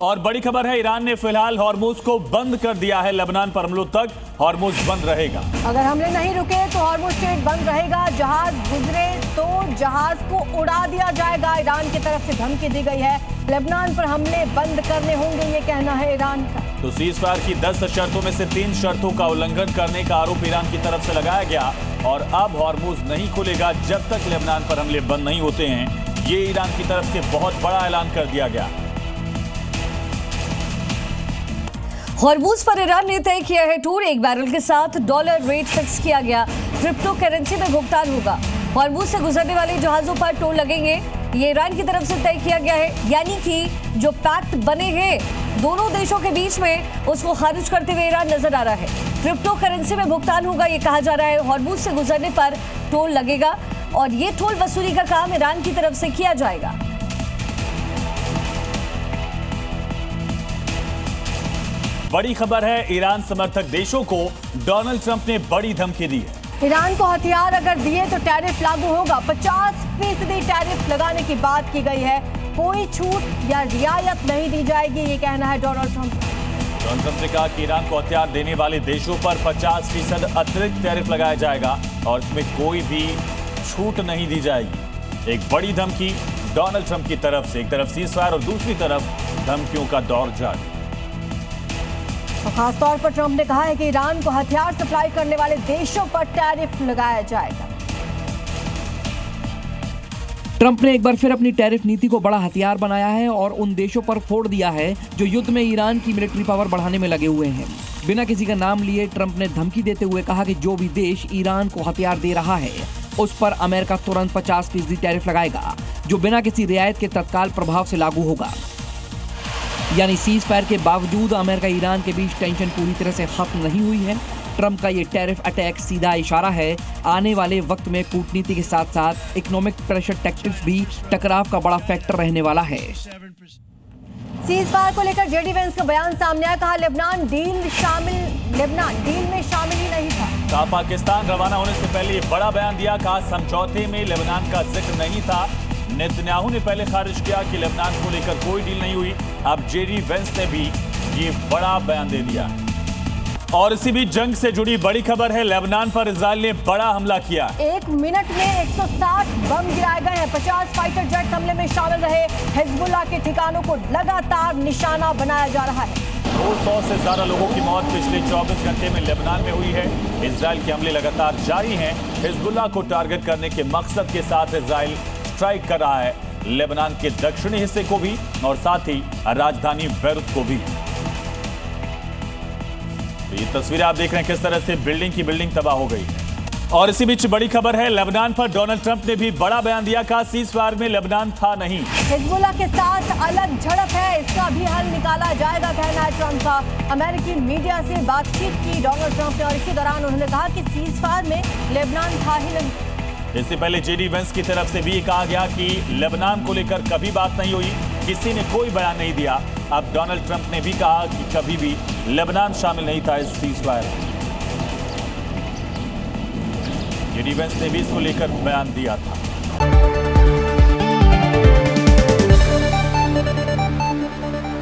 और बड़ी खबर है, ईरान ने फिलहाल हॉर्मुज को बंद कर दिया है। लेबनान पर हमलों तक हॉर्मुज बंद रहेगा। अगर हमले नहीं रुके तो हॉर्मुज स्ट्रेट बंद रहेगा। जहाज गुजरे तो जहाज को उड़ा दिया जाएगा। ईरान की तरफ से धमकी दी गई है, लेबनान पर हमले बंद करने होंगे, ये कहना है ईरान का। तो सीज़फायर की 10 शर्तों में से 3 शर्तों का उल्लंघन करने का आरोप ईरान की तरफ से लगाया गया और अब हॉर्मुज नहीं खुलेगा जब तक लेबनान पर हमले बंद नहीं होते हैं। ये ईरान की तरफ से बहुत बड़ा ऐलान कर दिया गया। हॉर्मुज पर ईरान ने तय किया है टूर। एक बैरल के साथ डॉलर रेट फिक्स किया गया। क्रिप्टो करेंसी में भुगतान होगा। हॉर्मुज से गुजरने वाले जहाजों पर टोल लगेंगे। ये ईरान की तरफ से तय किया गया है, यानी कि जो पैक्ट बने हैं दोनों देशों के बीच में, उसको खारिज करते हुए ईरान नजर आ रहा है। क्रिप्टो करेंसी में भुगतान होगा, ये कहा जा रहा है। हॉर्मुज से गुजरने पर टोल लगेगा और ये टोल वसूली का काम ईरान की तरफ से किया जाएगा। बड़ी खबर है, ईरान समर्थक देशों को डोनाल्ड ट्रंप ने बड़ी धमकी दी है। ईरान को हथियार अगर दिए तो टैरिफ लागू होगा। 50% टैरिफ लगाने की बात की गई है। कोई छूट या रियायत नहीं दी जाएगी, ये कहना है डोनाल्ड ट्रंप। डोनाल्ड ट्रंप ने कहा कि ईरान को हथियार देने वाले देशों पर 50% अतिरिक्त टैरिफ लगाया जाएगा और इसमें कोई भी छूट नहीं दी जाएगी। एक बड़ी धमकी डोनाल्ड ट्रंप की तरफ से। एक तरफ सीज़फायर और दूसरी तरफ धमकियों का दौर जारी। खासतौर पर ट्रंप ने कहा है कि ईरान को हथियार सप्लाई करने वाले देशों पर टैरिफ लगाया जाएगा। ट्रंप ने एक बार फिर अपनी टैरिफ नीति को बड़ा हथियार बनाया है और उन देशों पर फोड़ दिया है जो युद्ध में ईरान की मिलिट्री पावर बढ़ाने में लगे हुए हैं। बिना किसी का नाम लिए ट्रंप ने धमकी देते हुए कहा कि जो भी देश ईरान को हथियार दे रहा है उस पर अमेरिका तुरंत 50% टैरिफ लगाएगा, जो बिना किसी रियायत के तत्काल प्रभाव से लागू होगा। यानी सीज फायर के बावजूद अमेरिका ईरान के बीच टेंशन पूरी तरह से खत्म नहीं हुई है। ट्रंप का ये टैरिफ अटैक सीधा इशारा है आने वाले वक्त में कूटनीति के साथ साथ इकोनॉमिक प्रेशर टैक्टिक्स भी टकराव का बड़ा फैक्टर रहने वाला है। सीज फायर को लेकर जेडी वेंस का बयान सामने आया। कहा लेबनान डील में शामिल ही नहीं था। कहा पाकिस्तान रवाना होने से पहले ये बड़ा बयान दिया। कहा समझौते में लेबनान का जिक्र नहीं था। नेतन्याहू ने पहले खारिज किया कि लेबनान को लेकर कोई डील नहीं हुई। अब जेडी वेंस ने भी ये बड़ा बयान दे दिया। और इसी बीच जंग से जुड़ी बड़ी खबर है, लेबनान पर इजराइल ने बड़ा हमला किया। 1 मिनट में 160 बम गिराए गए हैं। 50 फाइटर जेट हमले में शामिल रहे। हिजबुल्लाह के ठिकानों को लगातार निशाना बनाया जा रहा है। 200 से ज्यादा लोगों की मौत पिछले 24 घंटे में लेबनान में हुई है। इजराइल के हमले लगातार जारी हैं। हिजबुल्लाह को टारगेट करने के मकसद के साथ इजराइल स्ट्राइक कर रहा है, लेबनान के दक्षिणी हिस्से को भी और साथ ही राजधानी बैरूत को भी। तो ये तस्वीरें आप देख रहे हैं किस तरह से बिल्डिंग की बिल्डिंग तबाह हो गई। और इसी बीच बड़ी खबर है, लेबनान पर डोनाल्ड ट्रंप ने भी बड़ा बयान दिया। कहा सीज फायर में लेबनान था नहीं। हिजबुल्लाह के साथ अलग झड़प है, इसका भी हल निकाला जाएगा, कहना है ट्रंप का। अमेरिकी मीडिया से बातचीत की डोनाल्ड ट्रंप ने और इसी दौरान उन्होंने कहा कि सीज फायर में लेबनान था ही नहीं। इससे पहले जेडी वेंस की तरफ से भी कहा गया कि लेबनान को लेकर कभी बात नहीं हुई, किसी ने कोई बयान नहीं दिया। अब डोनाल्ड ट्रंप ने भी कहा कि कभी भी लेबनान शामिल नहीं था इस सीज़फायर में। जेडी वेंस ने भी इसको लेकर बयान दिया था।